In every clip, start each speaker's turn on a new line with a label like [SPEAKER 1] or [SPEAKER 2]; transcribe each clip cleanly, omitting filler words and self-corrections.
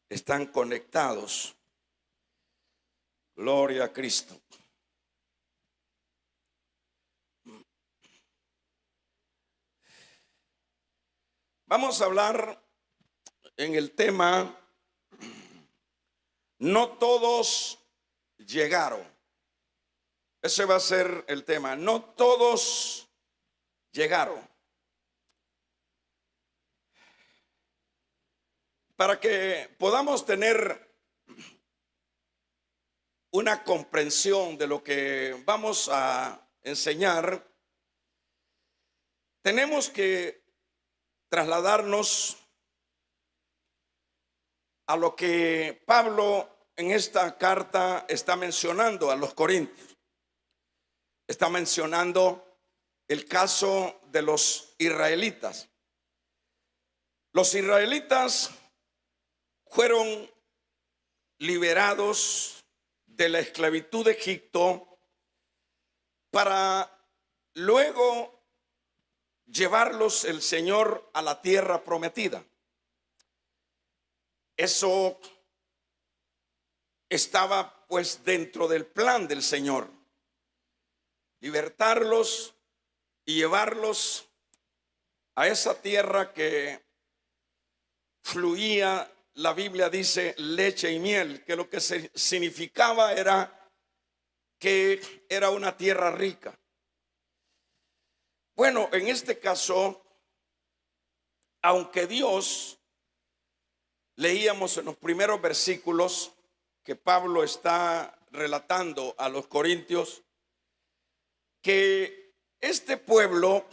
[SPEAKER 1] están conectados. Gloria a Cristo. Vamos a hablar en el tema, no todos llegaron. Ese va a ser el tema, no todos llegaron. Para que podamos tener una comprensión de lo que vamos a enseñar, tenemos que trasladarnos a lo que Pablo en esta carta está mencionando a los Corintios. Está mencionando el caso de los israelitas. Los israelitas fueron liberados de la esclavitud de Egipto para luego llevarlos el Señor a la tierra prometida. Eso estaba pues dentro del plan del Señor, libertarlos y llevarlos a esa tierra que fluía, la Biblia dice, leche y miel, que lo que significaba era que era una tierra rica. Bueno, en este caso, aunque Dios, leíamos en los primeros versículos que Pablo está relatando a los corintios, que este pueblo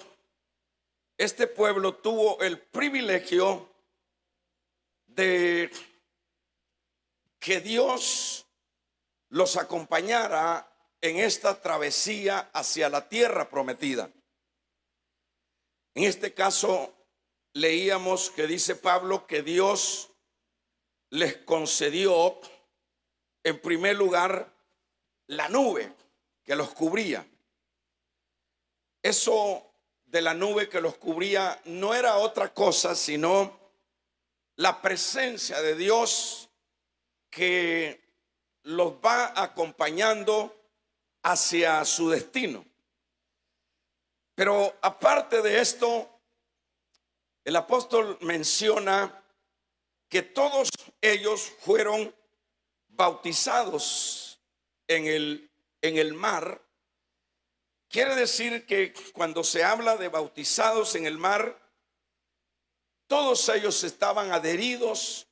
[SPEAKER 1] tuvo el privilegio de que Dios los acompañara en esta travesía hacia la tierra prometida. En este caso, leíamos que dice Pablo que Dios les concedió, en primer lugar, la nube que los cubría. Eso de la nube que los cubría no era otra cosa sino la presencia de Dios que los va acompañando hacia su destino. Pero aparte de esto, el apóstol menciona que todos ellos fueron bautizados en el mar. Quiere decir que cuando se habla de bautizados en el mar, todos ellos estaban adheridos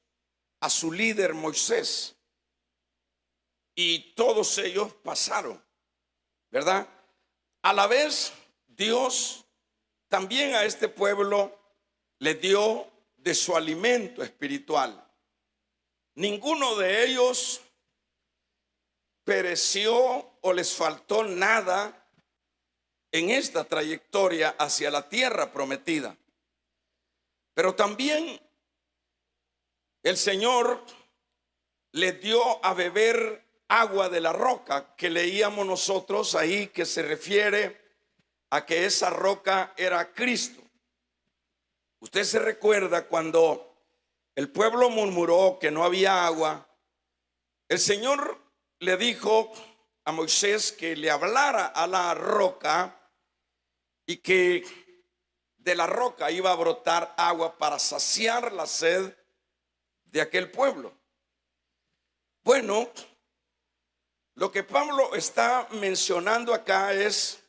[SPEAKER 1] a su líder Moisés y todos ellos pasaron, ¿verdad? A la vez, Dios también a este pueblo le dio de su alimento espiritual. Ninguno de ellos pereció o les faltó nada en esta trayectoria hacia la tierra prometida. Pero también el Señor les dio a beber agua de la roca que leíamos nosotros ahí, que se refiere a que esa roca era Cristo. Usted se recuerda cuando el pueblo murmuró que no había agua, el Señor le dijo a Moisés que le hablara a la roca y que de la roca iba a brotar agua para saciar la sed de aquel pueblo. Bueno, lo que Pablo está mencionando acá es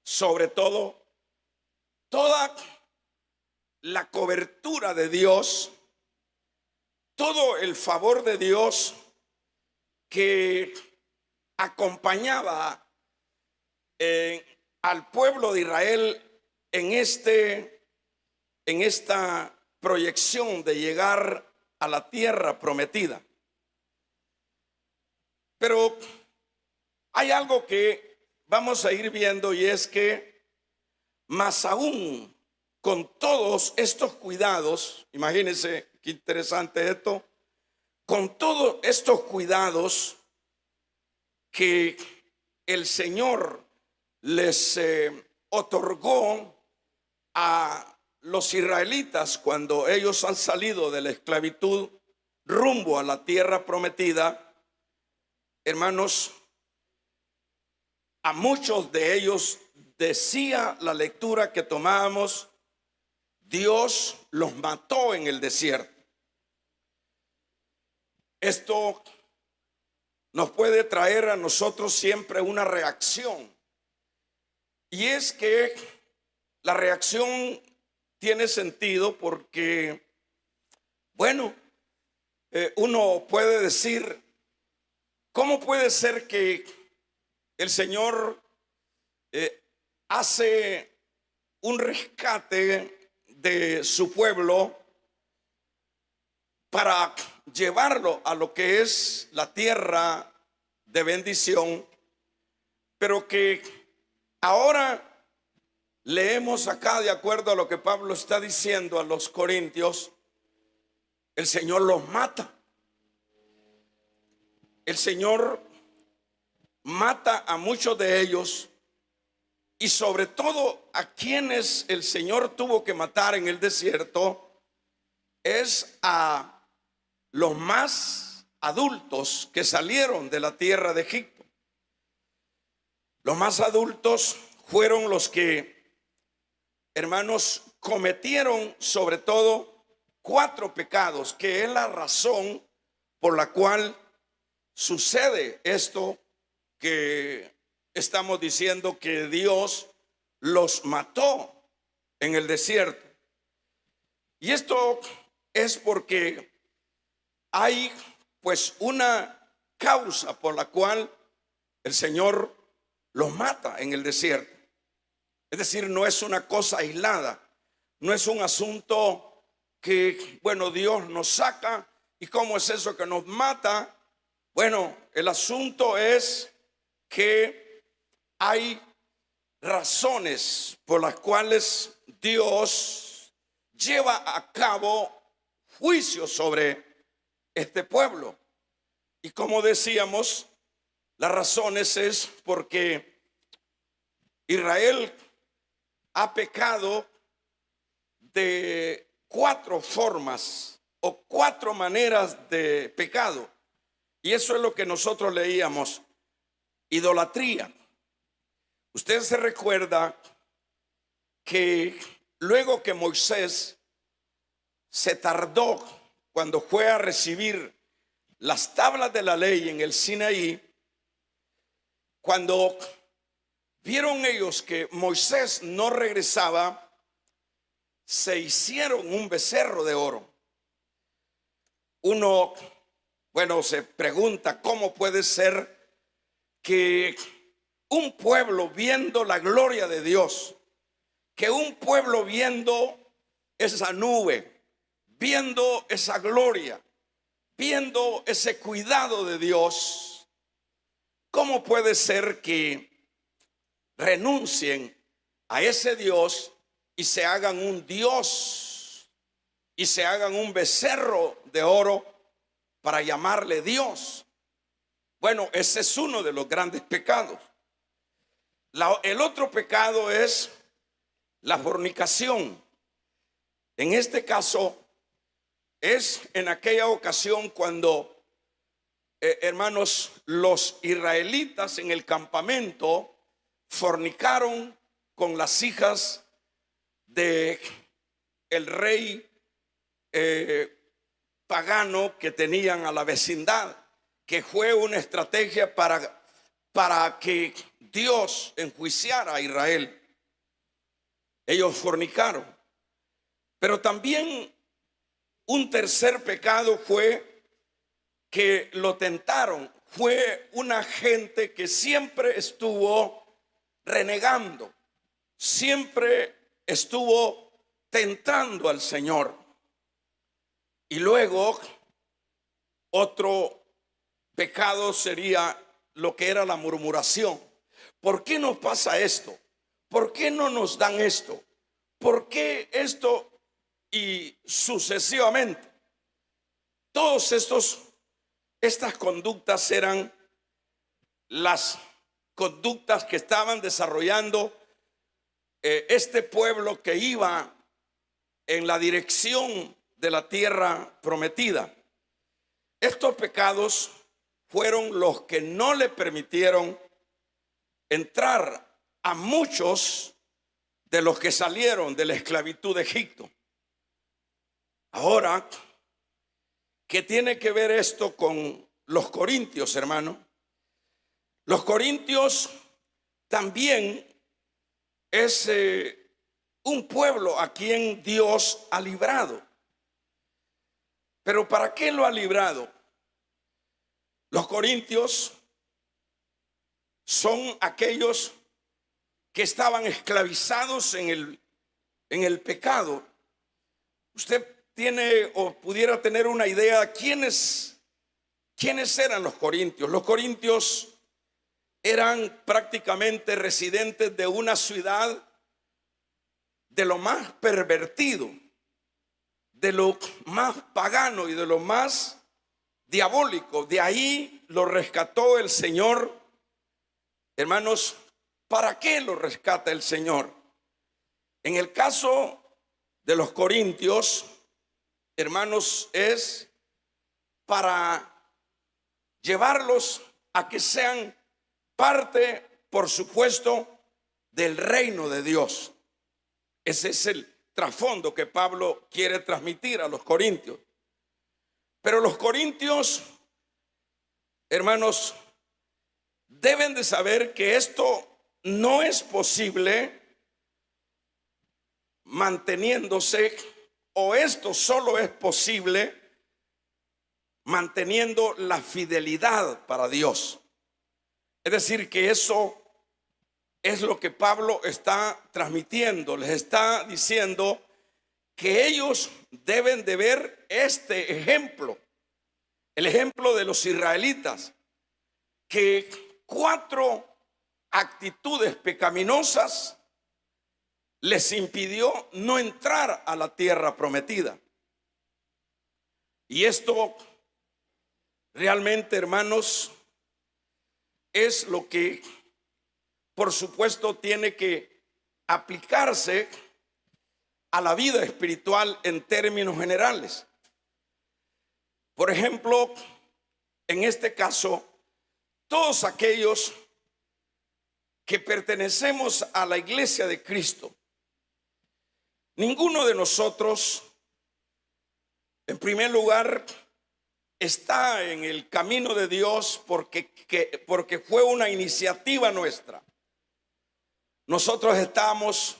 [SPEAKER 1] sobre todo toda la cobertura de Dios, todo el favor de Dios que acompañaba al pueblo de Israel en esta proyección de llegar a la tierra prometida. Pero hay algo que vamos a ir viendo, y es que más aún con todos estos cuidados, imagínense qué interesante esto, con todos estos cuidados que el Señor les otorgó a los israelitas cuando ellos han salido de la esclavitud rumbo a la tierra prometida, hermanos, a muchos de ellos decía la lectura que tomábamos, Dios los mató en el desierto. Esto nos puede traer a nosotros siempre una reacción. Y es que la reacción tiene sentido porque, bueno, uno puede decir, ¿cómo puede ser que el Señor hace un rescate de su pueblo para llevarlo a lo que es la tierra de bendición, pero que ahora leemos acá, de acuerdo a lo que Pablo está diciendo a los corintios, el Señor los mata? El Señor mata a muchos de ellos, y sobre todo a quienes el Señor tuvo que matar en el desierto es a los más adultos que salieron de la tierra de Egipto. Los más adultos fueron los que, hermanos, cometieron sobre todo 4 pecados, que es la razón por la cual sucede esto que estamos diciendo, que Dios los mató en el desierto. Y esto es porque hay pues una causa por la cual el Señor los mata en el desierto. Es decir, no es una cosa aislada, no es un asunto que, bueno, Dios nos saca y cómo es eso que nos mata. Bueno, el asunto es que hay razones por las cuales Dios lleva a cabo juicio sobre este pueblo. Y como decíamos, las razones es porque Israel ha pecado de 4 formas o 4 maneras de pecado. Y eso es lo que nosotros leíamos: idolatría. Usted se recuerda que luego que Moisés se tardó cuando fue a recibir las tablas de la ley en el Sinaí, cuando vieron ellos que Moisés no regresaba, se hicieron un becerro de oro. Uno, bueno, se pregunta cómo puede ser que un pueblo viendo la gloria de Dios, que un pueblo viendo esa nube, viendo esa gloria, viendo ese cuidado de Dios, ¿cómo puede ser que renuncien a ese Dios y se hagan un Dios y se hagan un becerro de oro para llamarle Dios? Bueno, ese es uno de los grandes pecados. El otro pecado es la fornicación. En este caso es en aquella ocasión cuando, hermanos, los israelitas en el campamento fornicaron con las hijas de el rey pagano que tenían a la vecindad, que fue una estrategia para que Dios enjuiciara a Israel. Ellos fornicaron. Pero también un tercer pecado fue que lo tentaron. Fue una gente que siempre estuvo renegando, siempre estuvo tentando al Señor. Y luego otro pecado sería lo que era la murmuración. ¿Por qué nos pasa esto? ¿Por qué no nos dan esto? ¿Por qué esto? Y sucesivamente. Todos estas conductas eran las conductas que estaban desarrollando este pueblo que iba en la dirección de la tierra prometida. estos pecados fueron los que no le permitieron entrar a muchos de los que salieron de la esclavitud de Egipto. Ahora, ¿qué tiene que ver esto con los corintios, hermano? Los corintios también es un pueblo a quien Dios ha librado. Pero ¿para qué lo ha librado? Los corintios son aquellos que estaban esclavizados en el pecado. Usted tiene o pudiera tener una idea quiénes eran los corintios. Los corintios eran prácticamente residentes de una ciudad de lo más pervertido, de lo más pagano y de lo más diabólico. De ahí lo rescató el Señor. Hermanos, ¿para qué lo rescata el Señor? En el caso de los corintios, hermanos, es para llevarlos a que sean parte, por supuesto, del reino de Dios. Ese es el trasfondo que Pablo quiere transmitir a los corintios. Pero los corintios, hermanos, deben de saber que esto no es posible manteniéndose, o esto solo es posible manteniendo la fidelidad para Dios. Es decir, que eso es lo que Pablo está transmitiendo. Les está diciendo que ellos deben de ver este ejemplo, el ejemplo de los israelitas, que 4 actitudes pecaminosas les impidió no entrar a la tierra prometida. Y esto realmente, hermanos, es lo que por supuesto tiene que aplicarse a la vida espiritual en términos generales. Por ejemplo, en este caso, todos aquellos que pertenecemos a la iglesia de Cristo, ninguno de nosotros, en primer lugar, está en el camino de Dios porque fue una iniciativa nuestra. Nosotros estamos,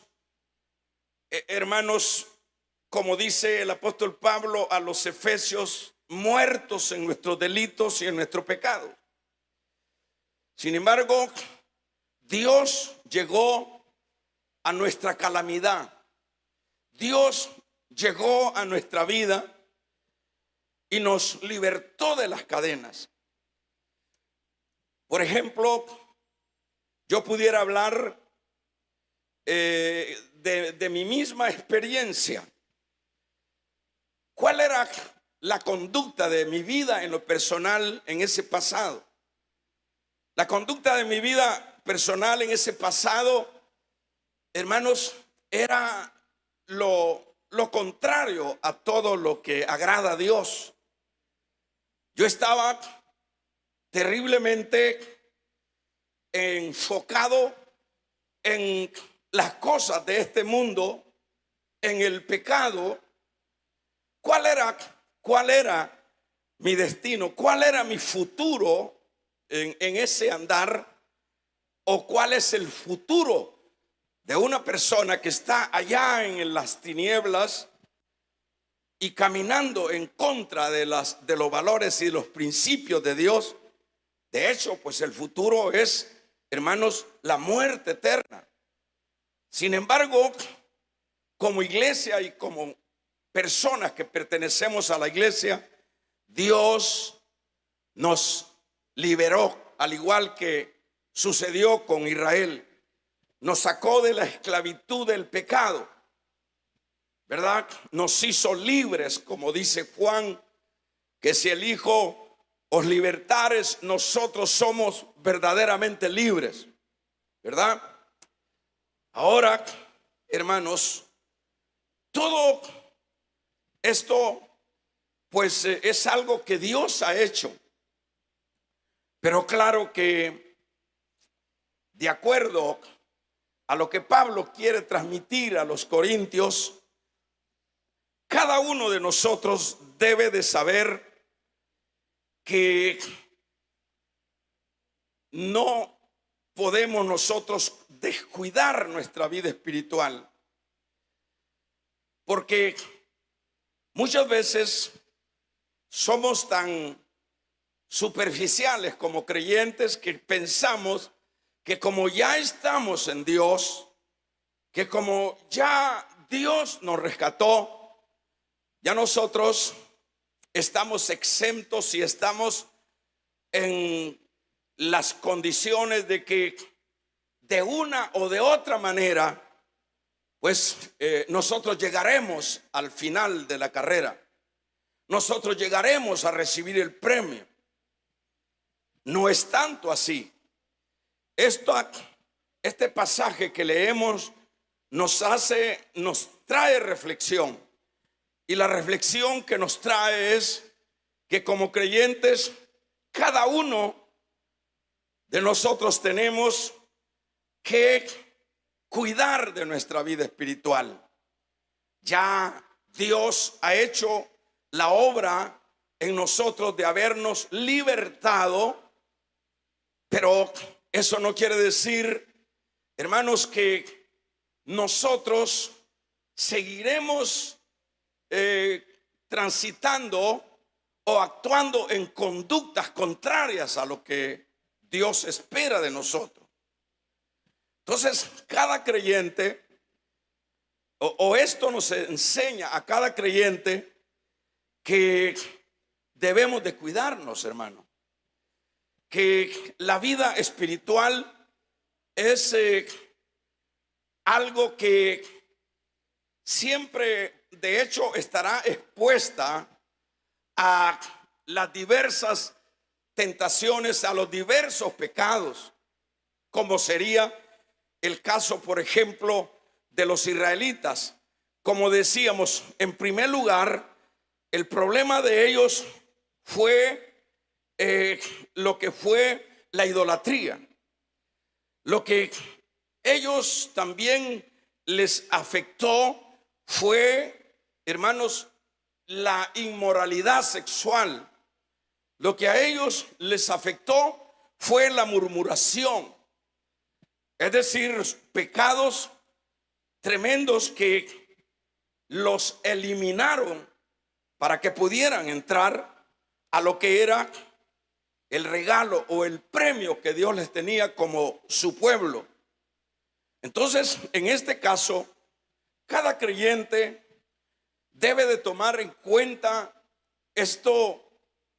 [SPEAKER 1] hermanos, como dice el apóstol Pablo a los Efesios, muertos en nuestros delitos y en nuestro pecado. Sin embargo, Dios llegó a nuestra calamidad. Dios llegó a nuestra vida y nos libertó de las cadenas. Por ejemplo, yo pudiera hablar de mi misma experiencia. ¿Cuál era la conducta de mi vida en lo personal en ese pasado? La conducta de mi vida personal en ese pasado, hermanos, era lo contrario a todo lo que agrada a Dios. Yo estaba terriblemente enfocado en las cosas de este mundo, en el pecado. ¿Cuál era mi destino? ¿Cuál era mi futuro en ese andar? ¿O cuál es el futuro de una persona que está allá en las tinieblas y caminando en contra de los valores y los principios de Dios? De hecho, pues el futuro es, hermanos, la muerte eterna. Sin embargo, como iglesia y como personas que pertenecemos a la iglesia, Dios nos liberó, al igual que sucedió con Israel. Nos sacó de la esclavitud del pecado, ¿verdad? Nos hizo libres, como dice Juan, que si el Hijo os libertares, nosotros somos verdaderamente libres, ¿verdad? Ahora, hermanos, todo esto pues es algo que Dios ha hecho. Pero claro que de acuerdo a lo que Pablo quiere transmitir a los corintios, cada uno de nosotros debe de saber que no podemos nosotros descuidar nuestra vida espiritual, porque muchas veces somos tan superficiales como creyentes que pensamos que como ya estamos en Dios, que como ya Dios nos rescató, ya nosotros estamos exentos y estamos en las condiciones de que de una o de otra manera, pues nosotros llegaremos al final de la carrera. Nosotros llegaremos a recibir el premio. No es tanto así. Este pasaje que leemos nos trae reflexión. Y la reflexión que nos trae es que como creyentes, cada uno de nosotros tenemos que cuidar de nuestra vida espiritual. Ya Dios ha hecho la obra en nosotros de habernos libertado, pero eso no quiere decir, hermanos, que nosotros seguiremos transitando o actuando en conductas contrarias a lo que Dios espera de nosotros. Entonces, cada creyente, o esto nos enseña a cada creyente que debemos de cuidarnos, hermano. Que la vida espiritual es algo que siempre, de hecho, estará expuesta a las diversas tentaciones, a los diversos pecados, como sería el caso, por ejemplo, de los israelitas. Como decíamos, en primer lugar, el problema de ellos fue lo que fue la idolatría. Lo que ellos también les afectó fue, hermanos, la inmoralidad sexual. Lo que a ellos les afectó fue la murmuración, es decir, pecados tremendos que los eliminaron para que pudieran entrar a lo que era el regalo o el premio que Dios les tenía como su pueblo. Entonces, en este caso, cada creyente debe de tomar en cuenta esto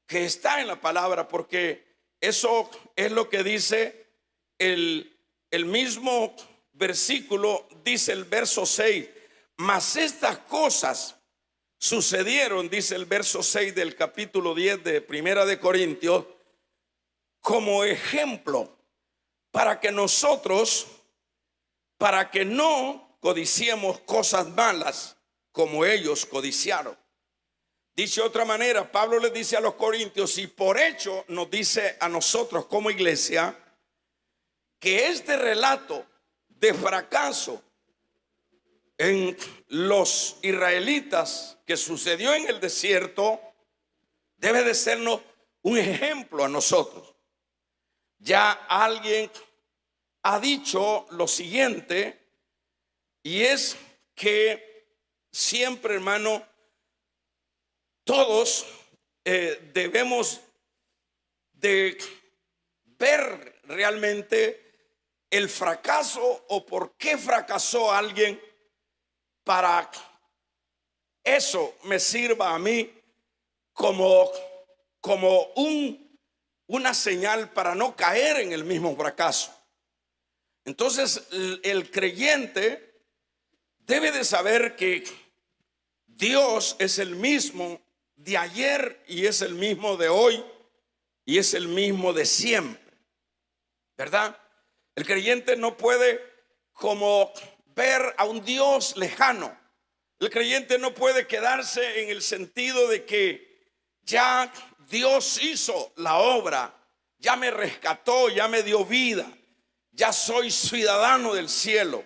[SPEAKER 1] que está en la palabra, porque eso es lo que dice el mismo versículo, dice el verso 6. Mas estas cosas sucedieron, dice el verso 6 del capítulo 10 de Primera de Corintios, como ejemplo para que nosotros, para que no codiciemos cosas malas como ellos codiciaron. Dice de otra manera, Pablo les dice a los corintios, y por hecho nos dice a nosotros como iglesia, que este relato de fracaso en los israelitas que sucedió en el desierto debe de sernos un ejemplo a nosotros. Ya alguien ha dicho lo siguiente, y es que siempre, hermano, todos debemos de ver realmente el fracaso o por qué fracasó alguien, para eso me sirva a mí como una señal para no caer en el mismo fracaso. Entonces el creyente debe de saber que Dios es el mismo de ayer y es el mismo de hoy y es el mismo de siempre, ¿verdad? El creyente no puede como ver a un Dios lejano. El creyente no puede quedarse en el sentido de que Ya Dios hizo la obra, ya me rescató, ya me dio vida, ya soy ciudadano del cielo.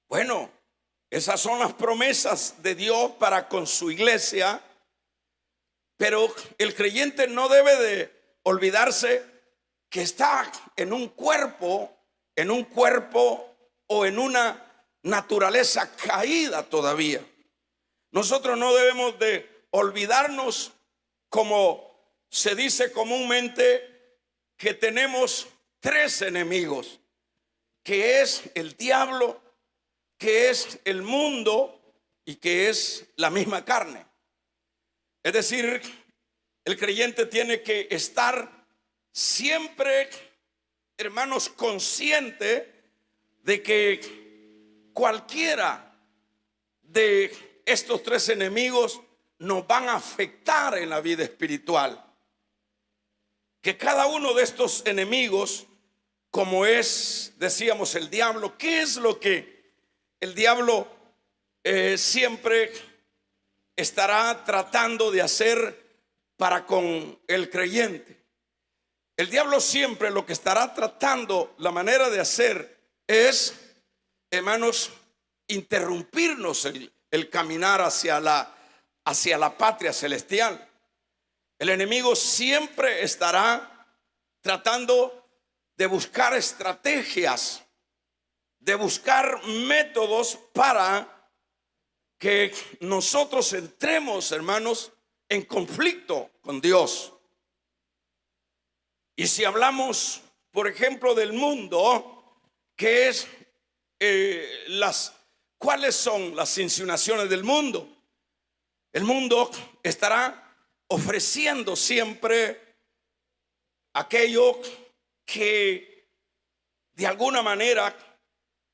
[SPEAKER 1] Bueno, esas son las promesas de Dios para con su iglesia, pero el creyente no debe de olvidarse que está en un cuerpo o en una naturaleza caída todavía. Nosotros no debemos de olvidarnos, como se dice comúnmente, que tenemos tres enemigos, que es el diablo, que es el mundo y que es la misma carne. Es decir, el creyente tiene que estar siempre, hermanos, consciente de que cualquiera de estos tres enemigos nos van a afectar en la vida espiritual. Que cada uno de estos enemigos, como es, decíamos, el diablo, ¿qué es lo que el diablo siempre estará tratando de hacer para con el creyente? El diablo siempre lo que estará tratando, la manera de hacer es, hermanos, interrumpirnos el caminar hacia la patria celestial. El enemigo siempre estará tratando de buscar estrategias, de buscar métodos para que nosotros entremos, hermanos, en conflicto con Dios. Y si hablamos, por ejemplo, del mundo, ¿qué es cuáles son las insinuaciones del mundo? El mundo estará ofreciendo siempre aquello que de alguna manera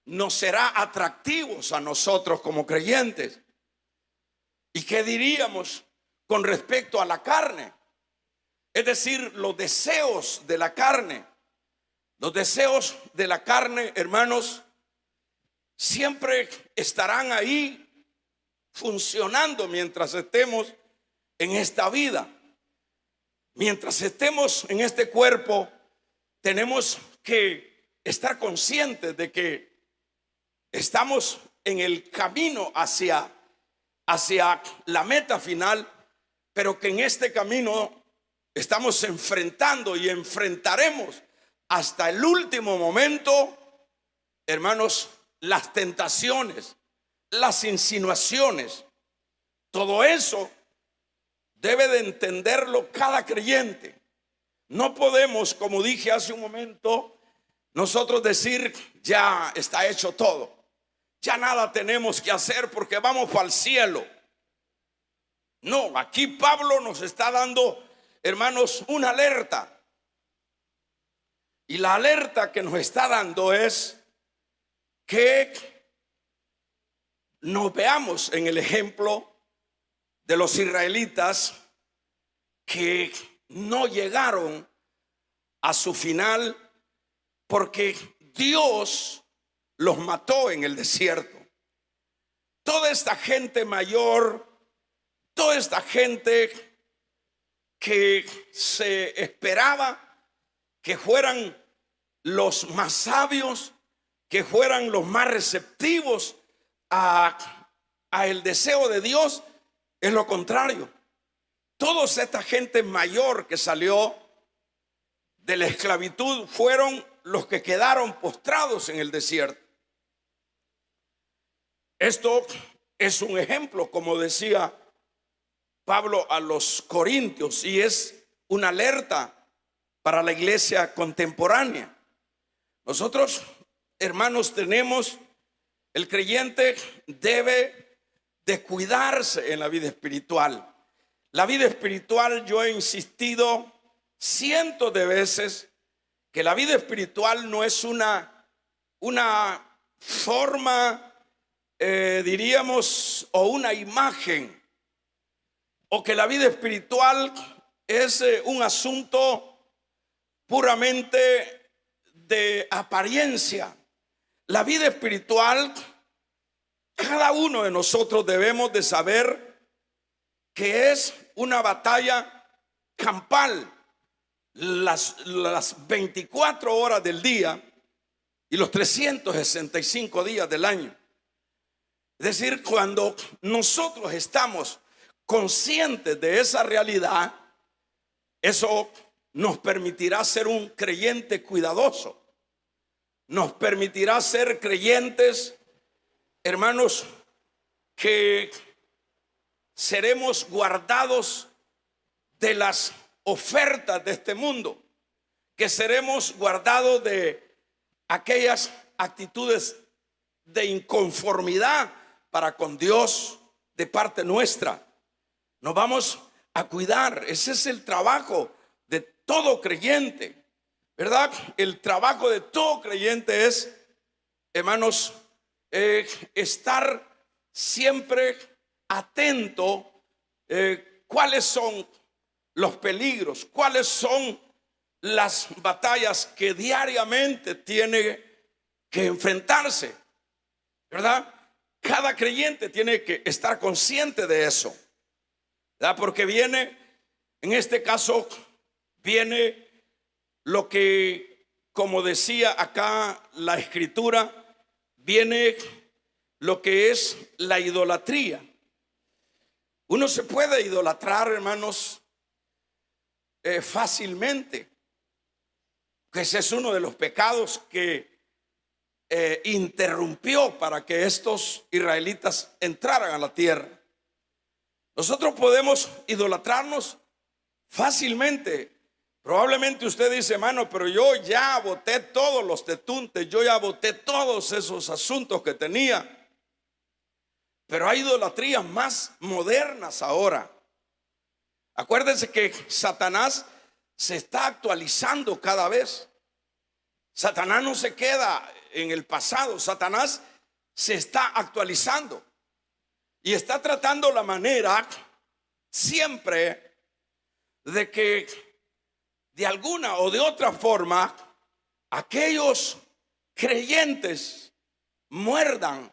[SPEAKER 1] nos será atractivos a nosotros como creyentes. ¿Y qué diríamos con respecto a la carne? Es decir, los deseos de la carne. Los deseos de la carne, hermanos, siempre estarán ahí funcionando mientras estemos en esta vida. Mientras estemos en este cuerpo, tenemos que estar conscientes de que estamos en el camino hacia la meta final, pero que en este camino estamos enfrentando y enfrentaremos hasta el último momento, hermanos, las tentaciones, las insinuaciones. Todo eso debe de entenderlo cada creyente. No podemos, como dije hace un momento, nosotros decir ya está hecho todo, ya nada tenemos que hacer porque vamos para el cielo. No, aquí Pablo nos está dando, hermanos, una alerta. Y la alerta que nos está dando es que nos veamos en el ejemplo de los israelitas que no llegaron a su final porque Dios los mató en el desierto. Toda esta gente mayor, toda esta gente que se esperaba que fueran los más sabios, que fueran los más receptivos a el deseo de Dios, es lo contrario. Toda esta gente mayor que salió de la esclavitud fueron los que quedaron postrados en el desierto. Esto es un ejemplo, como decía Pablo a los corintios, y es una alerta para la iglesia contemporánea. Nosotros, hermanos, el creyente debe de cuidarse en la vida espiritual. La vida espiritual, yo he insistido cientos de veces que la vida espiritual no es una forma, diríamos, o una imagen, o que la vida espiritual es un asunto puramente de apariencia. La vida espiritual, cada uno de nosotros debemos de saber que es una batalla campal las 24 horas del día y los 365 días del año. Es decir, cuando nosotros estamos conscientes de esa realidad, eso nos permitirá ser un creyente cuidadoso. Nos permitirá ser creyentes, hermanos, que seremos guardados de las ofertas de este mundo, que seremos guardados de aquellas actitudes de inconformidad para con Dios de parte nuestra. Nos vamos a cuidar. Ese es el trabajo de todo creyente, ¿verdad? El trabajo de todo creyente es, hermanos, estar siempre atento cuáles son los peligros, cuáles son las batallas que diariamente tiene que enfrentarse, ¿verdad? Cada creyente tiene que estar consciente de eso, ¿verdad? Porque viene, en este caso, viene lo que, como decía acá la escritura, viene lo que es la idolatría. Uno se puede idolatrar, hermanos, fácilmente, que ese es uno de los pecados que interrumpió para que estos israelitas entraran a la tierra. Nosotros podemos idolatrarnos fácilmente. Probablemente usted dice, hermano, pero yo ya boté todos los tetuntes, yo ya boté todos esos asuntos que tenía. Pero hay idolatrías más modernas ahora. Acuérdense que Satanás se está actualizando cada vez. Satanás no se queda en el pasado. Satanás se está actualizando y está tratando la manera siempre de que de alguna o de otra forma aquellos creyentes muerdan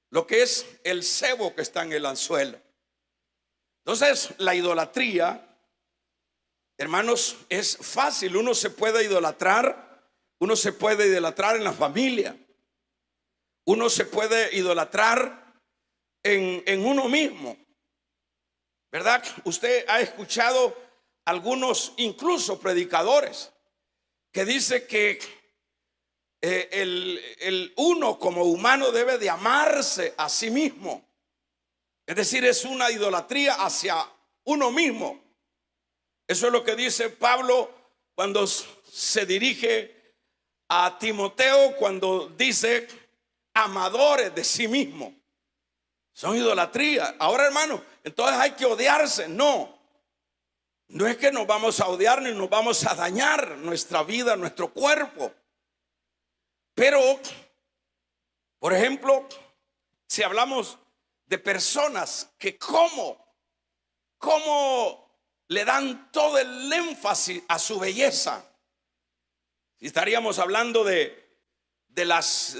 [SPEAKER 1] lo que es el cebo que está en el anzuelo. Entonces, la idolatría, hermanos, es fácil. Uno se puede idolatrar en la familia. Uno se puede idolatrar en uno mismo, ¿verdad? Usted ha escuchado algunos, incluso predicadores, que dice que el uno como humano debe de amarse a sí mismo. Es decir, es una idolatría hacia uno mismo. Eso es lo que dice Pablo cuando se dirige a Timoteo, cuando dice amadores de sí mismo. Son idolatría. Ahora, hermano, entonces hay que odiarse. No es que nos vamos a odiar ni nos vamos a dañar nuestra vida, nuestro cuerpo. Pero, por ejemplo, si hablamos de personas que cómo le dan todo el énfasis a su belleza. Si estaríamos hablando de las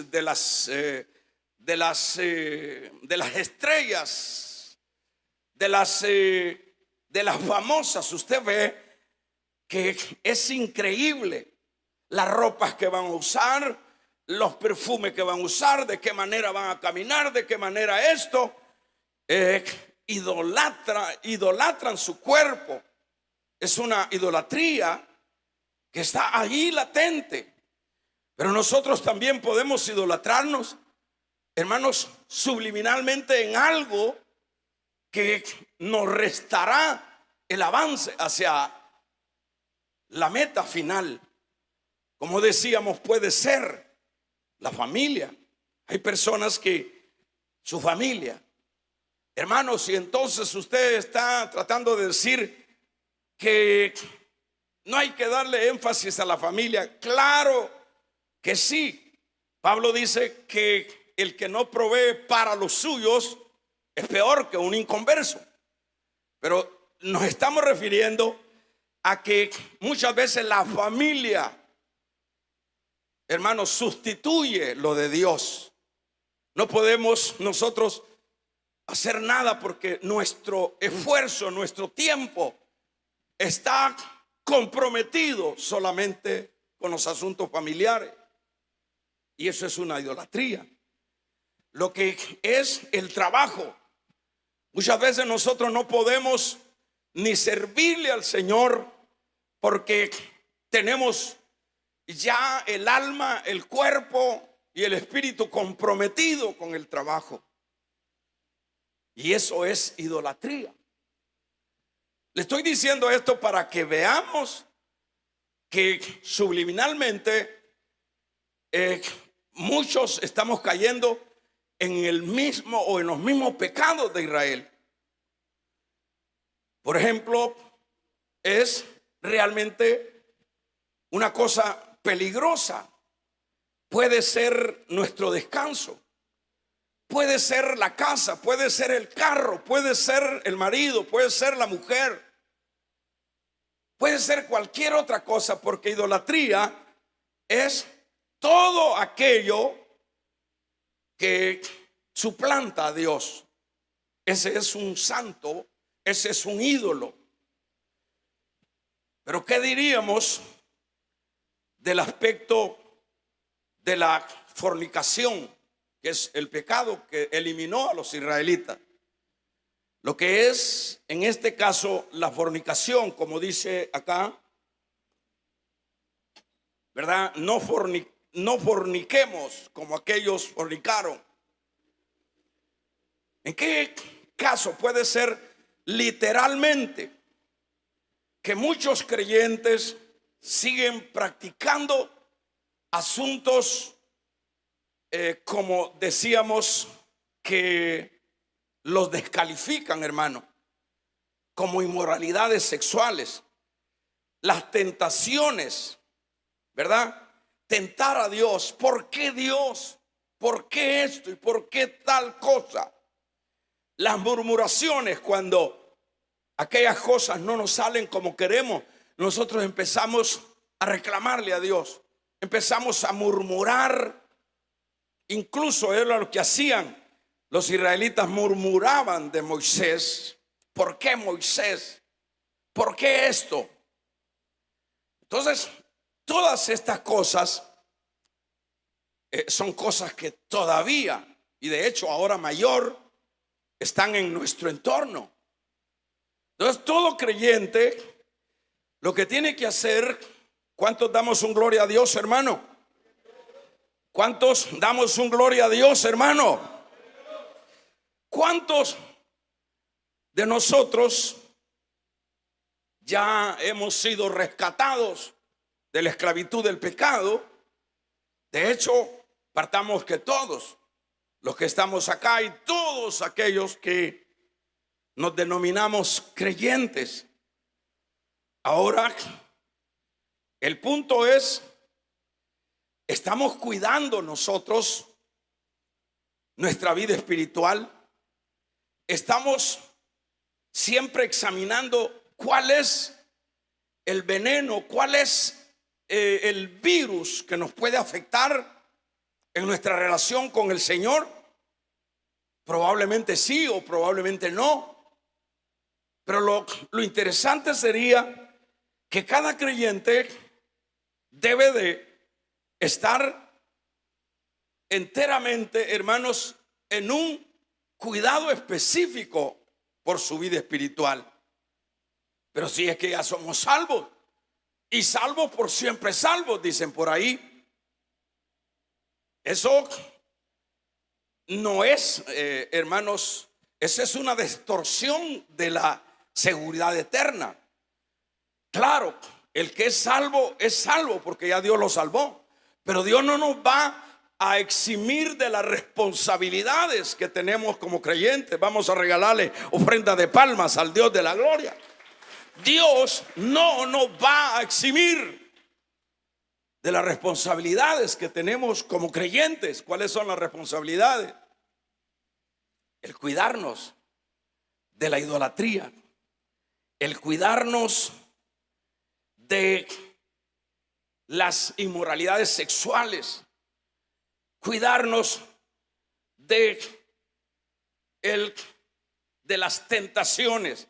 [SPEAKER 1] estrellas, de las famosas, usted ve que es increíble las ropas que van a usar, los perfumes que van a usar, de qué manera van a caminar, de qué manera esto. Idolatran su cuerpo. Es una idolatría que está allí latente. Pero nosotros también podemos idolatrarnos, hermanos, subliminalmente en algo que nos restará el avance hacia la meta final. Como decíamos, puede ser la familia. Hay personas que su familia, hermanos, y entonces usted está tratando de decir que no hay que darle énfasis a la familia. Claro que sí. Pablo dice que el que no provee para los suyos es peor que un inconverso. Pero nos estamos refiriendo a que muchas veces la familia, hermanos, sustituye lo de Dios. No podemos nosotros hacer nada porque nuestro esfuerzo, nuestro tiempo está comprometido solamente con los asuntos familiares. Y eso es una idolatría. Lo que es el trabajo. Muchas veces nosotros no podemos ni servirle al Señor porque tenemos ya el alma, el cuerpo y el espíritu comprometido con el trabajo. Y eso es idolatría. Le estoy diciendo esto para que veamos que subliminalmente muchos estamos cayendo en el mismo o en los mismos pecados de Israel. Por ejemplo, es realmente una cosa peligrosa. Puede ser nuestro descanso, puede ser la casa, puede ser el carro, puede ser el marido, puede ser la mujer, puede ser cualquier otra cosa, porque idolatría es todo aquello que suplanta a Dios. Ese es un santo, ese es un ídolo. Pero ¿qué diríamos del aspecto de la fornicación, que es el pecado que eliminó a los israelitas? Lo que es en este caso la fornicación, como dice acá, ¿verdad? No forniquemos como aquellos fornicaron. ¿En qué caso puede ser literalmente que muchos creyentes siguen practicando asuntos como decíamos que los descalifican, hermano, como inmoralidades sexuales, las tentaciones, ¿verdad? Tentar a Dios. ¿Por qué Dios? ¿Por qué esto? ¿Y por qué tal cosa? Las murmuraciones, cuando aquellas cosas no nos salen como queremos, nosotros empezamos a reclamarle a Dios, empezamos a murmurar. Incluso era lo que hacían los israelitas, murmuraban de Moisés. ¿Por qué Moisés? ¿Por qué esto? Entonces, todas estas cosas son cosas que todavía, y de hecho ahora mayor, están en nuestro entorno. Entonces, todo creyente lo que tiene que hacer, ¿cuántos damos un gloria a Dios, hermano? ¿Cuántos damos un gloria a Dios, hermano? ¿Cuántos de nosotros ya hemos sido rescatados de la esclavitud del pecado? De hecho, partamos que todos los que estamos acá y todos aquellos que nos denominamos creyentes. Ahora, el punto es, ¿estamos cuidando nosotros nuestra vida espiritual? ¿Estamos siempre examinando cuál es el veneno, cuál es el virus que nos puede afectar en nuestra relación con el Señor? Probablemente sí o probablemente no. Pero lo interesante sería que cada creyente debe de estar enteramente, hermanos, en un cuidado específico por su vida espiritual. Pero si es que ya somos salvos, y salvos por siempre salvos, dicen por ahí. Eso no es, hermanos, esa es una distorsión de la seguridad eterna. Claro, el que es salvo porque ya Dios lo salvó. Pero Dios no nos va a eximir de las responsabilidades que tenemos como creyentes. Vamos a regalarle ofrenda de palmas al Dios de la gloria. Dios no nos va a eximir de las responsabilidades que tenemos como creyentes. ¿Cuáles son las responsabilidades? El cuidarnos de la idolatría, el cuidarnos de las inmoralidades sexuales, cuidarnos de el de las tentaciones,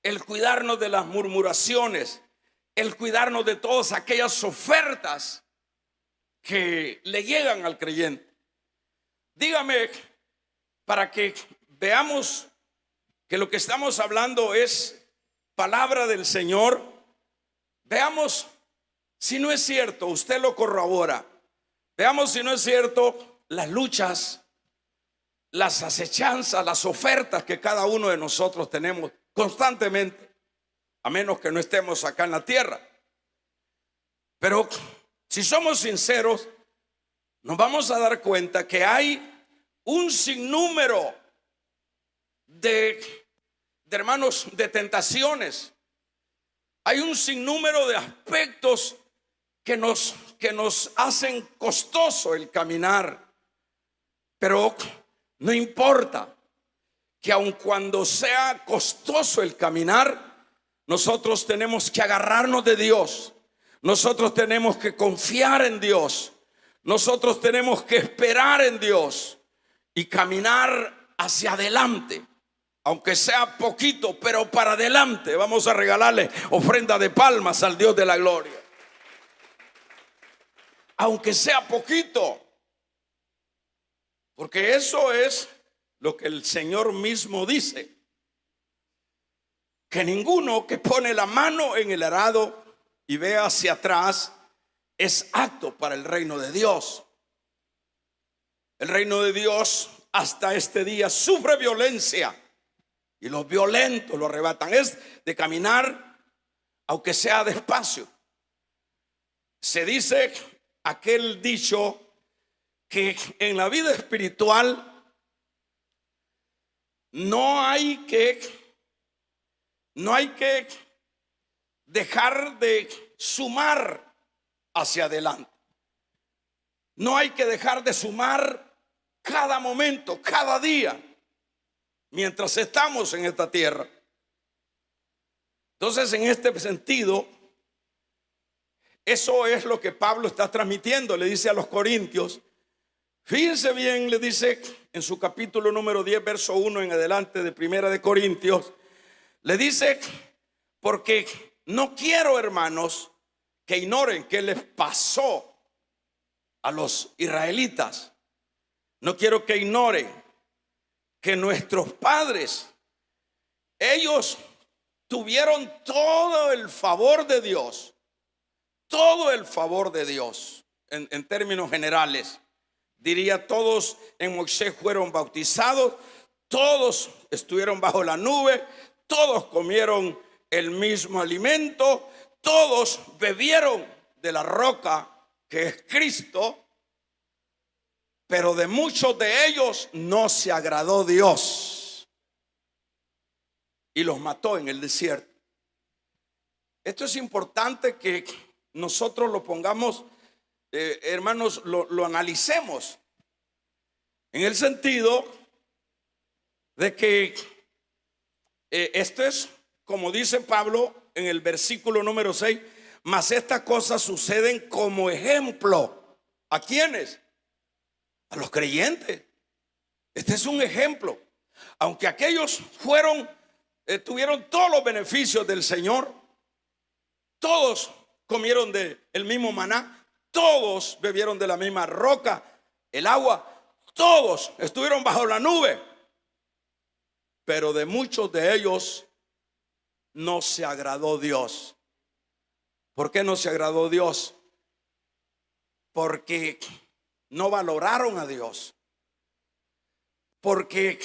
[SPEAKER 1] el cuidarnos de las murmuraciones, el cuidarnos de todas aquellas ofertas que le llegan al creyente. Dígame, para que veamos que lo que estamos hablando es palabra del Señor, veamos si no es cierto, usted lo corrobora. Veamos si no es cierto las luchas, las acechanzas, las ofertas que cada uno de nosotros tenemos constantemente, a menos que no estemos acá en la tierra. Pero si somos sinceros, nos vamos a dar cuenta que hay un sinnúmero de hermanos, de tentaciones. Hay un sinnúmero de aspectos que nos hacen costoso el caminar. Pero no importa que aun cuando sea costoso el caminar, nosotros tenemos que agarrarnos de Dios. Nosotros tenemos que confiar en Dios. Nosotros tenemos que esperar en Dios y caminar hacia adelante. Aunque sea poquito, pero para adelante. Vamos a regalarle ofrenda de palmas al Dios de la gloria. Aunque sea poquito. Porque eso es lo que el Señor mismo dice. Que ninguno que pone la mano en el arado y ve hacia atrás es apto para el reino de Dios. El reino de Dios hasta este día sufre violencia y los violentos lo arrebatan. Es de caminar aunque sea despacio. Se dice aquel dicho que en la vida espiritual no hay que dejar de sumar hacia adelante. No hay que dejar de sumar cada momento, cada día, mientras estamos en esta tierra. Entonces, en este sentido, eso es lo que Pablo está transmitiendo. Le dice a los corintios, fíjense bien, le dice en su capítulo número 10, verso 1 en adelante de Primera de Corintios, le dice, porque no quiero, hermanos, que ignoren qué les pasó a los israelitas. No quiero que ignoren que nuestros padres, ellos tuvieron todo el favor de Dios. Todo el favor de Dios, en términos generales. Diría, todos en Moisés fueron bautizados, todos estuvieron bajo la nube, todos comieron el mismo alimento, todos bebieron de la roca que es Cristo, pero de muchos de ellos no se agradó Dios y los mató en el desierto. Esto es importante que nosotros lo pongamos, hermanos, lo analicemos en el sentido de que esto es, como dice Pablo en el versículo número 6, mas estas cosas suceden como ejemplo. ¿A quiénes? A los creyentes. Este es un ejemplo. Aunque aquellos tuvieron todos los beneficios del Señor, todos comieron del mismo maná, todos bebieron de la misma roca, el agua, todos estuvieron bajo la nube, pero de muchos de ellos no se agradó Dios. ¿Por qué no se agradó Dios? Porque no valoraron a Dios, porque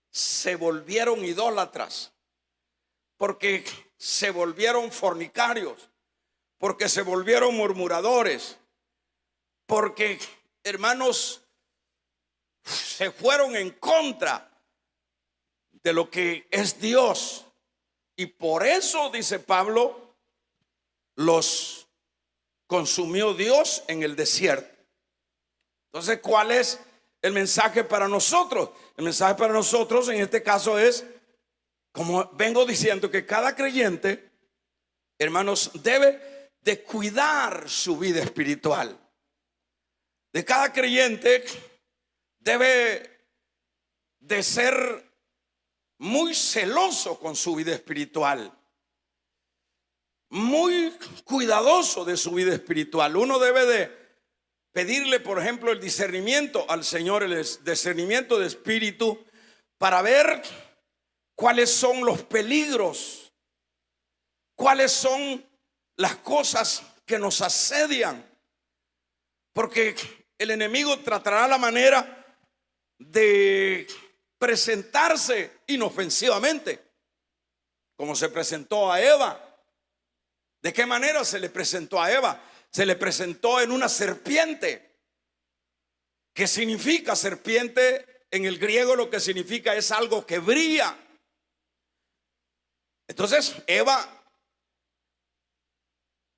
[SPEAKER 1] se volvieron idólatras, porque se volvieron fornicarios, porque se volvieron murmuradores, porque, hermanos, se fueron en contra de lo que es Dios. Y por eso, dice Pablo, los consumió Dios en el desierto. Entonces, ¿cuál es el mensaje para nosotros? El mensaje para nosotros en este caso es, como vengo diciendo, que cada creyente, hermanos, debe de cuidar su vida espiritual. De cada creyente debe de ser muy celoso con su vida espiritual, muy cuidadoso de su vida espiritual. Uno debe de pedirle, por ejemplo, el discernimiento al Señor, el discernimiento de espíritu, para ver cuáles son los peligros, cuáles son las cosas que nos asedian, porque el enemigo tratará la manera de presentarse inofensivamente, como se presentó a Eva. ¿De qué manera se le presentó a Eva? Se le presentó en una serpiente. ¿Qué significa serpiente? En el griego lo que significa es algo que brilla. Entonces Eva,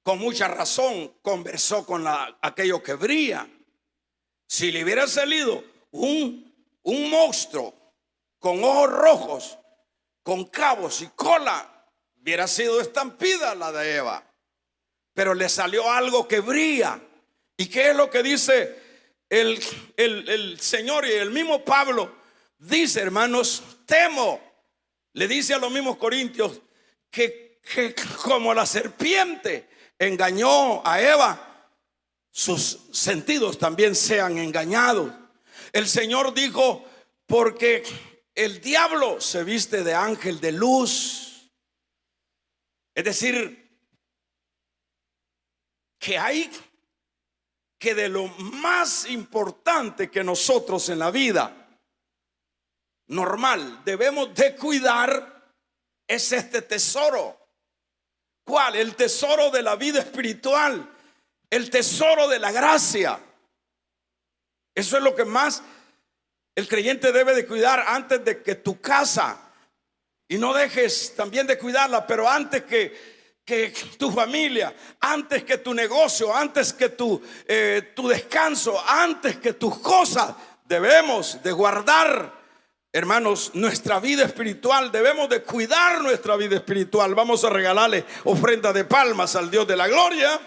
[SPEAKER 1] con mucha razón, conversó con aquello que brilla. Si le hubiera salido un monstruo con ojos rojos, con cabos y cola, hubiera sido estampida la de Eva. Pero le salió algo que brilla. ¿Y qué es lo que dice el Señor? Y el mismo Pablo dice, hermanos, temo, le dice a los mismos corintios, que como la serpiente engañó a Eva, sus sentidos también sean engañados. El Señor dijo, porque el diablo se viste de ángel de luz. Es decir, que hay que de lo más importante que nosotros en la vida normal debemos de cuidar es este tesoro. ¿Cuál? El tesoro de la vida espiritual, el tesoro de la gracia. Eso es lo que más el creyente debe de cuidar antes de que tu casa, y no dejes también de cuidarla, pero antes que tu familia, antes que tu negocio, antes que tu descanso, antes que tus cosas, debemos de guardar, hermanos, nuestra vida espiritual. Debemos de cuidar nuestra vida espiritual. Vamos a regalarle ofrenda de palmas al Dios de la gloria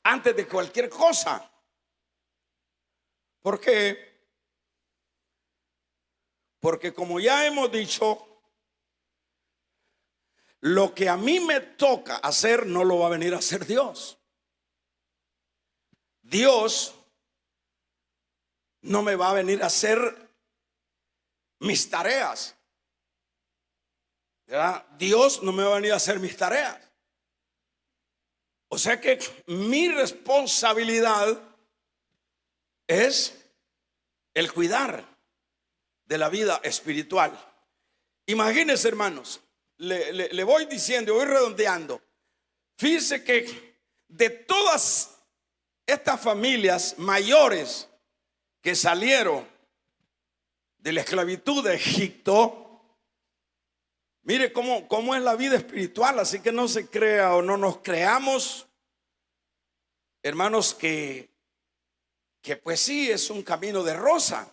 [SPEAKER 1] antes de cualquier cosa. ¿Por qué? Porque como ya hemos dicho, lo que a mí me toca hacer no lo va a venir a hacer Dios. Dios no me va a venir a hacer mis tareas, ¿verdad? Dios no me va a venir a hacer mis tareas. O sea que mi responsabilidad es el cuidar de la vida espiritual. Imagínense, hermanos, le voy diciendo, voy redondeando. Fíjense que de todas estas familias mayores que salieron de la esclavitud de Egipto, mire cómo es la vida espiritual. Así que no se crea o no nos creamos, hermanos, que pues sí, es un camino de rosa.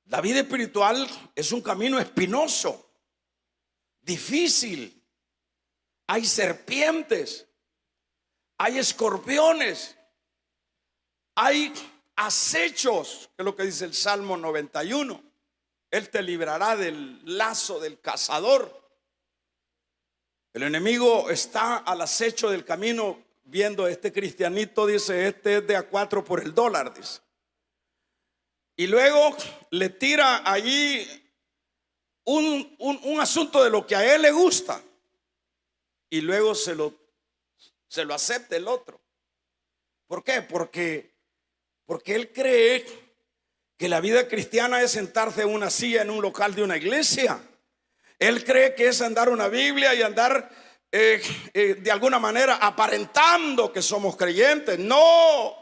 [SPEAKER 1] La vida espiritual es un camino espinoso, difícil. Hay serpientes, hay escorpiones, hay acechos, que es lo que dice el Salmo 91. Él te librará del lazo del cazador. El enemigo está al acecho del camino, viendo este cristianito, dice, este es de a 4 por el dólar, dice. Y luego le tira allí un asunto de lo que a él le gusta, y luego se lo acepta el otro. ¿Por qué? Porque él cree que la vida cristiana es sentarse en una silla en un local de una iglesia. Él cree que es andar una Biblia y andar de alguna manera aparentando que somos creyentes. No,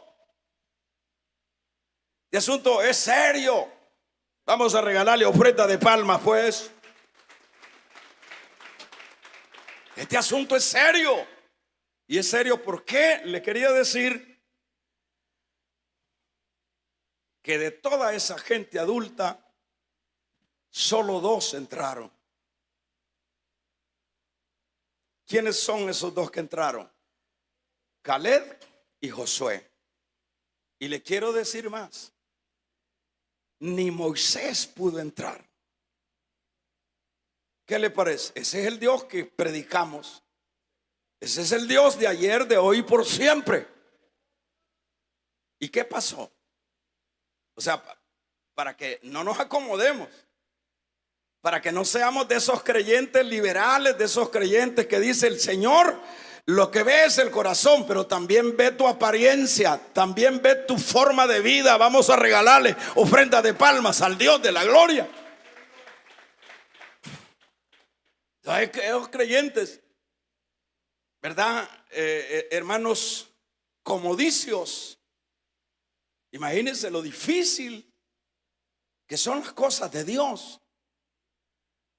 [SPEAKER 1] el asunto es serio. Vamos a regalarle ofrenda de palmas, pues. Este asunto es serio. Y es serio porque le quería decir que de toda esa gente adulta, solo 2 entraron. ¿Quiénes son esos 2 que entraron? Caleb y Josué. Y le quiero decir más. ni Moisés pudo entrar. ¿Qué le parece? Ese es el Dios que predicamos. Ese es el Dios de ayer, de hoy y por siempre. ¿Y qué pasó? O sea, para que no nos acomodemos, para que no seamos de esos creyentes liberales, de esos creyentes que dice el Señor, lo que ve es el corazón, pero también ve tu apariencia, también ve tu forma de vida. Vamos a regalarle ofrenda de palmas al Dios de la gloria. ¿Sabes qué? Esos creyentes, ¿verdad? Hermanos comodicios. Imagínense lo difícil que son las cosas de Dios.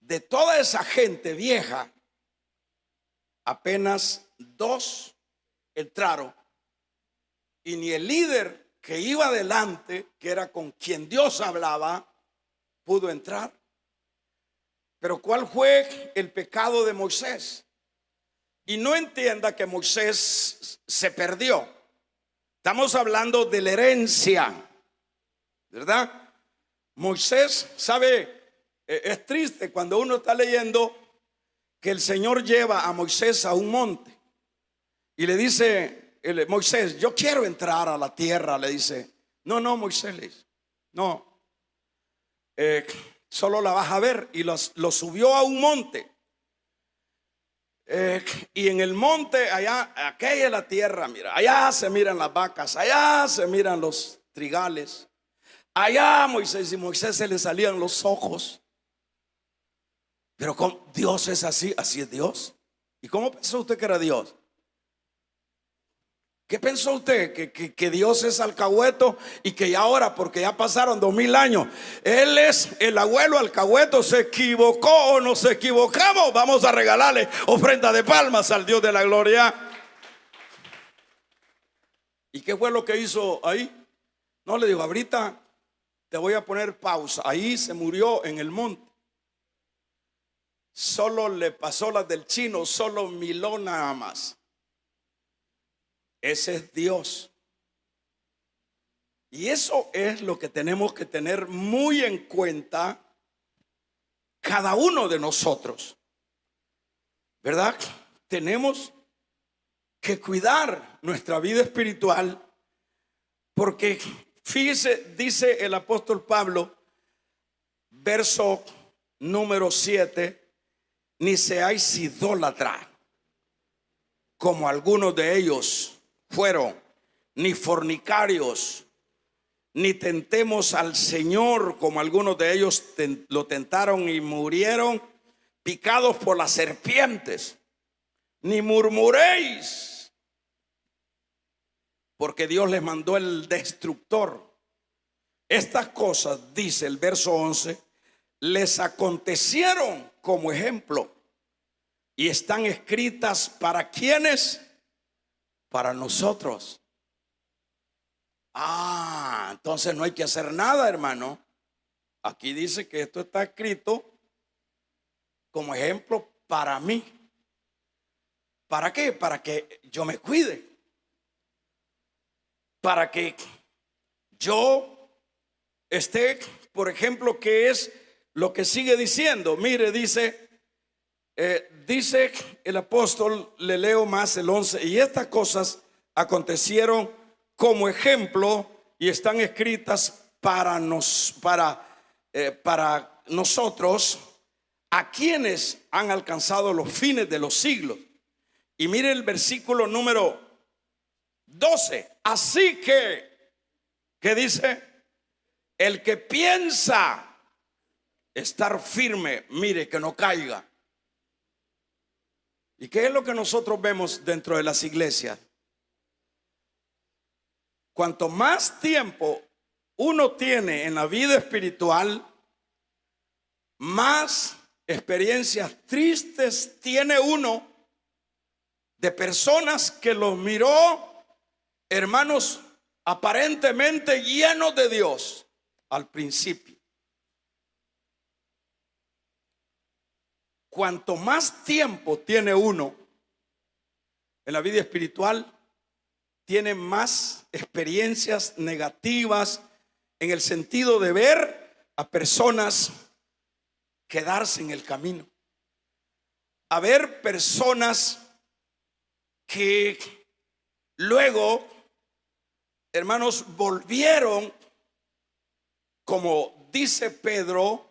[SPEAKER 1] De toda esa gente vieja, apenas 2 entraron, y ni el líder que iba adelante, que era con quien Dios hablaba, pudo entrar. Pero ¿cuál fue el pecado de Moisés? Y no entienda que Moisés se perdió. Estamos hablando de la herencia, ¿verdad? Moisés, ¿sabe? Es triste cuando uno está leyendo que el Señor lleva a Moisés a un monte y le dice, Moisés, yo quiero entrar a la tierra. Le dice, no, Moisés, le dice, no, solo la vas a ver. Y lo subió a un monte. Y en el monte, allá, aquella es la tierra, mira, allá se miran las vacas, allá se miran los trigales, allá Moisés, y Moisés se le salían los ojos. Pero ¿cómo? Dios es así, así es Dios. ¿Y cómo pensó usted que era Dios? ¿Qué pensó usted? Que Dios es alcahueto y que ya ahora, porque ya pasaron 2000 años, Él es el abuelo alcahueto. ¿Se equivocó o no se equivocamos? Vamos a regalarle ofrenda de palmas al Dios de la gloria. ¿Y qué fue lo que hizo ahí? No, le dijo, ahorita te voy a poner pausa. Ahí se murió en el monte. Solo le pasó las del chino, solo miló nada más. Ese es Dios. Y eso es lo que tenemos que tener muy en cuenta cada uno de nosotros, ¿verdad? Tenemos que cuidar nuestra vida espiritual, porque fíjese, dice el apóstol Pablo, verso número 7, ni seáis idólatra, como algunos de ellos fueron, ni fornicarios, ni tentemos al Señor, como algunos de ellos lo tentaron y murieron picados por las serpientes, ni murmuréis, porque Dios les mandó el destructor. Estas cosas, dice el verso 11, les acontecieron como ejemplo y están escritas para quienes, para nosotros. Entonces no hay que hacer nada, hermano. Aquí dice que esto está escrito como ejemplo para mí. ¿Para qué? Para que yo me cuide, para que yo esté, por ejemplo, ¿qué es lo que sigue diciendo? Mire, dice el apóstol, le leo más el 11, y estas cosas acontecieron como ejemplo y están escritas para nosotros, a quienes han alcanzado los fines de los siglos. Y mire el versículo número 12. Así que, ¿qué dice? El que piensa estar firme, mire que no caiga. ¿Y qué es lo que nosotros vemos dentro de las iglesias? Cuanto más tiempo uno tiene en la vida espiritual, más experiencias tristes tiene uno de personas que los miró, hermanos, aparentemente llenos de Dios al principio. Cuanto más tiempo tiene uno en la vida espiritual, tiene más experiencias negativas en el sentido de ver a personas quedarse en el camino, a ver personas que luego, hermanos, volvieron, como dice Pedro,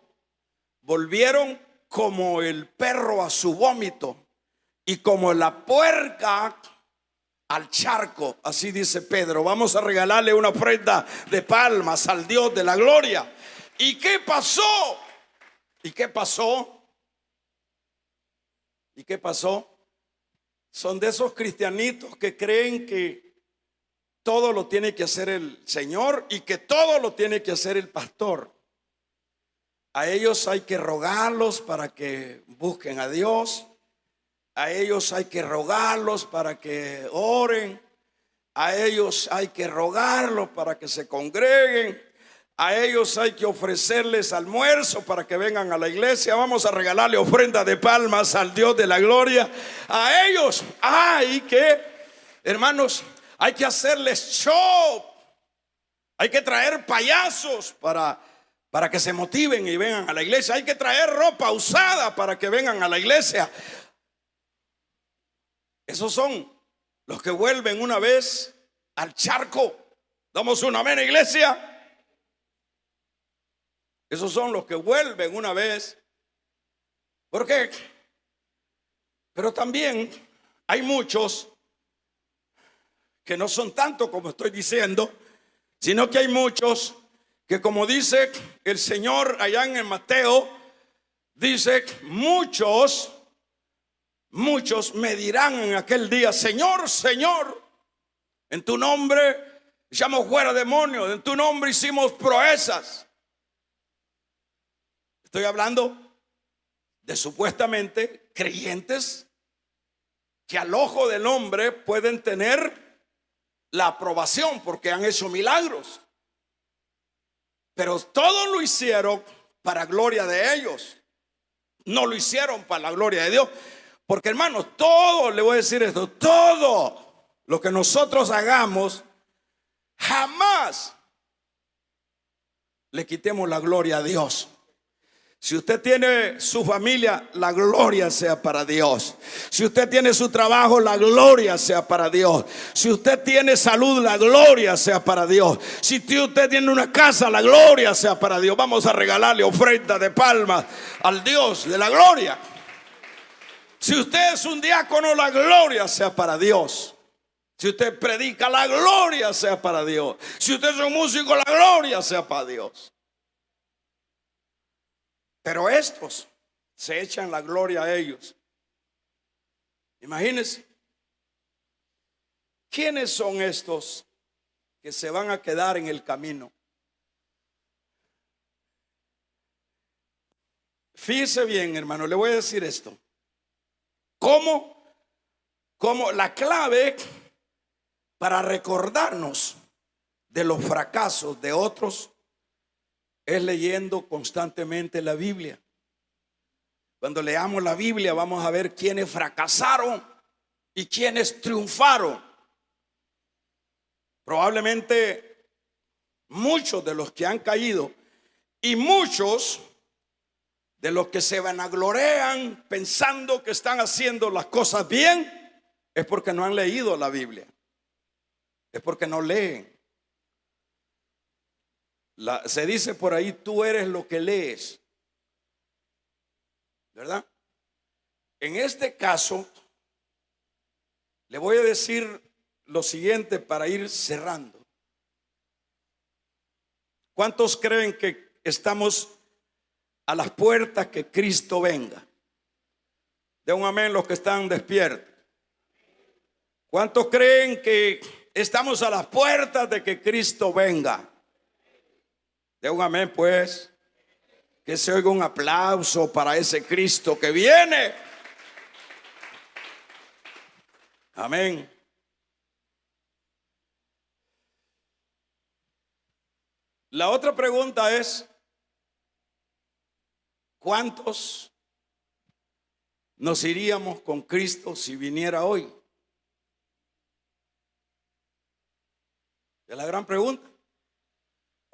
[SPEAKER 1] volvieron como el perro a su vómito y como la puerca al charco. Así dice Pedro. Vamos a regalarle una ofrenda de palmas al Dios de la gloria. ¿Y qué pasó? ¿Y qué pasó? ¿Y qué pasó? Son de esos cristianitos que creen que todo lo tiene que hacer el Señor y que todo lo tiene que hacer el pastor. A ellos hay que rogarlos para que busquen a Dios. A ellos hay que rogarlos para que oren. A ellos hay que rogarlos para que se congreguen. A ellos hay que ofrecerles almuerzo para que vengan a la iglesia. Vamos a regalarle ofrenda de palmas al Dios de la gloria. A ellos hay que, hermanos, hay que hacerles show. Hay que traer payasos para que se motiven y vengan a la iglesia. Hay que traer ropa usada para que vengan a la iglesia. Esos son los que vuelven una vez al charco. Damos un amén, iglesia. Esos son los que vuelven una vez. ¿Por qué? Pero también hay muchos que no son tanto como estoy diciendo, sino que hay muchos que, como dice el Señor allá en el Mateo, dice: muchos me dirán en aquel día: Señor, Señor, en tu nombre echamos fuera demonios, en tu nombre hicimos proezas. Estoy hablando de supuestamente creyentes que al ojo del hombre pueden tener la aprobación porque han hecho milagros, pero todo lo hicieron para gloria de ellos, no lo hicieron para la gloria de Dios. Porque, hermanos, todo, le voy a decir esto, todo lo que nosotros hagamos, jamás le quitemos la gloria a Dios. Si usted tiene su familia, la gloria sea para Dios. Si usted tiene su trabajo, la gloria sea para Dios. Si usted tiene salud, la gloria sea para Dios. Si usted tiene una casa, la gloria sea para Dios. Vamos a regalarle ofrenda de palmas al Dios de la gloria. Si usted es un diácono, la gloria sea para Dios. Si usted predica, la gloria sea para Dios. Si usted es un músico, la gloria sea para Dios. Pero estos se echan la gloria a ellos. Imagínense, ¿quiénes son estos que se van a quedar en el camino? Fíjese bien, hermano, le voy a decir esto. ¿Cómo la clave para recordarnos de los fracasos de otros es leyendo constantemente la Biblia? Cuando leamos la Biblia vamos a ver quiénes fracasaron y quiénes triunfaron. Probablemente muchos de los que han caído y muchos de los que se vanaglorean pensando que están haciendo las cosas bien, es porque no han leído la Biblia, es porque no leen. Se dice por ahí: tú eres lo que lees, ¿verdad? En este caso, le voy a decir lo siguiente para ir cerrando. ¿Cuántos creen que estamos a las puertas que Cristo venga? De un amén los que están despiertos. ¿Cuántos creen que estamos a las puertas de que Cristo venga? De un amén, pues. Que se oiga un aplauso para ese Cristo que viene. Amén. La otra pregunta es: ¿cuántos nos iríamos con Cristo si viniera hoy? Es la gran pregunta.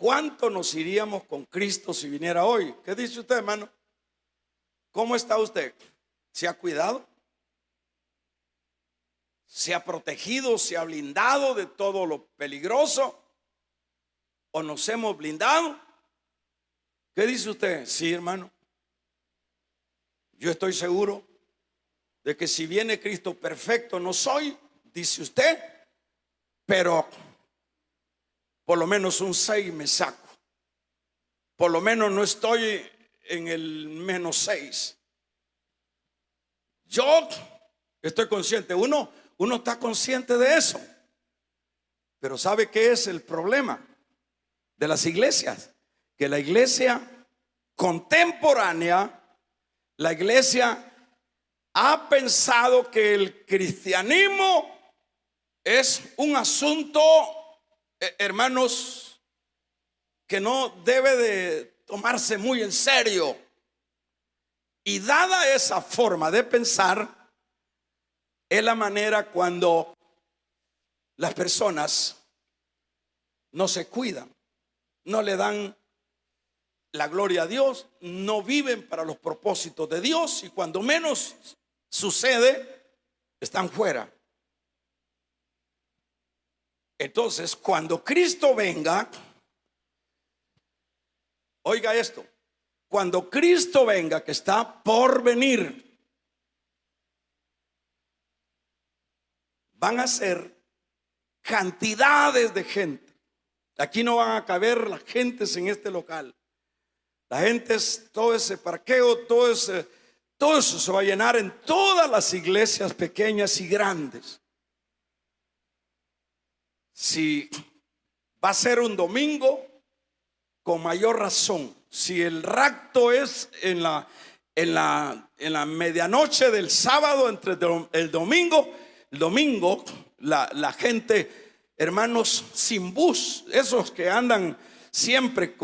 [SPEAKER 1] ¿cuánto nos iríamos con Cristo si viniera hoy? ¿Qué dice usted, hermano? ¿Cómo está usted? ¿Se ha cuidado? ¿Se ha protegido? ¿Se ha blindado de todo lo peligroso? ¿O nos hemos blindado? ¿Qué dice usted? Sí, hermano. Yo estoy seguro de que si viene Cristo perfecto no soy, dice usted, pero por lo menos un 6 me saco. Por lo menos no estoy en el -6. Yo estoy consciente, uno está consciente de eso. Pero ¿sabe qué es el problema de las iglesias? Que la iglesia contemporánea, la iglesia ha pensado que el cristianismo es un asunto, hermanos, que no debe de tomarse muy en serio. Y dada esa forma de pensar, es la manera cuando las personas no se cuidan, no le dan la gloria a Dios, no viven para los propósitos de Dios, y cuando menos sucede, están fuera. Entonces, cuando Cristo venga, oiga esto, cuando Cristo venga, que está por venir, van a ser cantidades de gente. Aquí no van a caber las gentes en este local. La gente, todo ese parqueo, todo eso se va a llenar en todas las iglesias pequeñas y grandes. Si va a ser un domingo, con mayor razón. Si el rapto es en la medianoche del sábado, entre el domingo, la gente, hermanos, sin bus, esos que andan siempre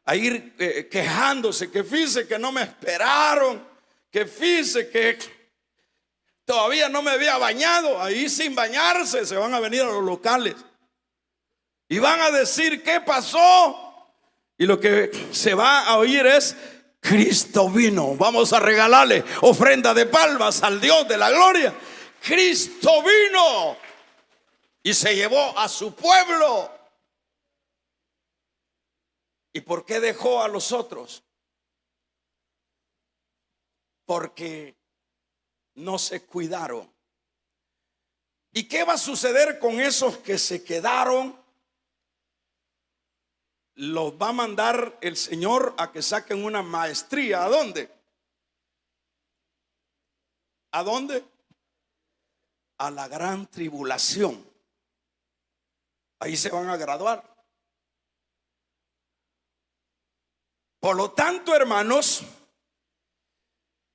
[SPEAKER 1] a ir quejándose, que fíjese que no me esperaron, que fíjese que todavía no me había bañado, ahí sin bañarse se van a venir a los locales y van a decir: ¿qué pasó? Y lo que se va a oír es: Cristo vino. Vamos a regalarle ofrenda de palmas al Dios de la gloria. Cristo vino y se llevó a su pueblo. ¿Y por qué dejó a los otros? Porque no se cuidaron. ¿Y qué va a suceder con esos que se quedaron? Los va a mandar el Señor a que saquen una maestría. ¿A dónde? ¿A dónde? A la gran tribulación. Ahí se van a graduar. Por lo tanto, hermanos,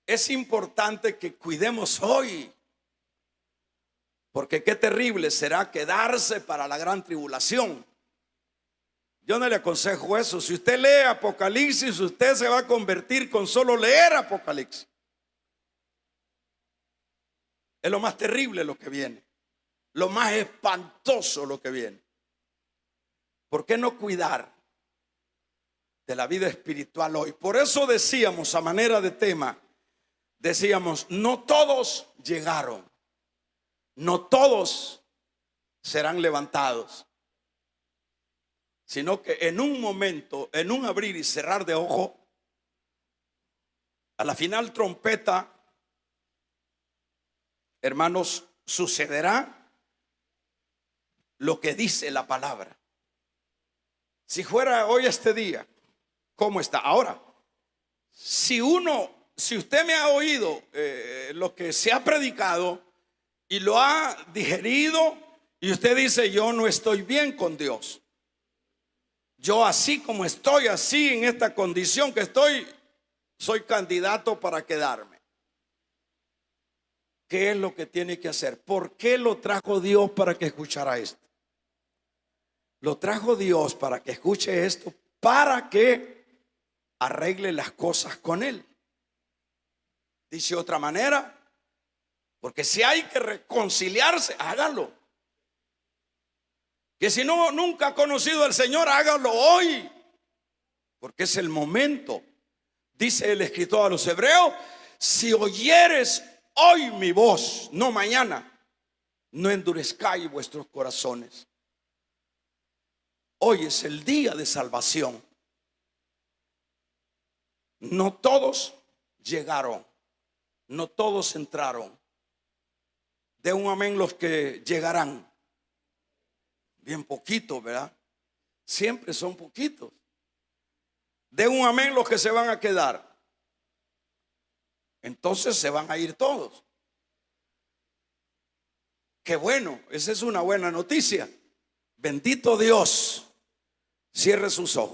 [SPEAKER 1] es importante que cuidemos hoy, porque qué terrible será quedarse para la gran tribulación. Yo no le aconsejo eso. Si usted lee Apocalipsis, usted se va a convertir con solo leer Apocalipsis. Es lo más terrible lo que viene, lo más espantoso lo que viene. ¿Por qué no cuidar de la vida espiritual hoy? Por eso decíamos, a manera de tema, decíamos: no todos llegaron, no todos serán levantados, sino que en un momento, en un abrir y cerrar de ojo, a la final trompeta, hermanos, sucederá lo que dice la palabra. Si fuera hoy este día, ¿cómo está? Ahora, si usted me ha oído lo que se ha predicado y lo ha digerido, y usted dice: yo no estoy bien con Dios, yo así como estoy, así en esta condición que estoy, soy candidato para quedarme. ¿Qué es lo que tiene que hacer? ¿Por qué lo trajo Dios para que escuchara esto? Lo trajo Dios para que escuche esto, para que arregle las cosas con Él. Dice otra manera, porque si hay que reconciliarse, hágalo. Que si no, nunca ha conocido al Señor, hágalo hoy, porque es el momento. Dice el escritor a los hebreos: si oyeres hoy mi voz, no mañana, no endurezcáis vuestros corazones. Hoy es el día de salvación. No todos llegaron, no todos entraron. De un amén los que llegarán. Bien poquitos, ¿verdad? Siempre son poquitos. De un amén los que se van a quedar. Entonces se van a ir todos. Qué bueno, esa es una buena noticia. Bendito Dios. Cierre sus ojos.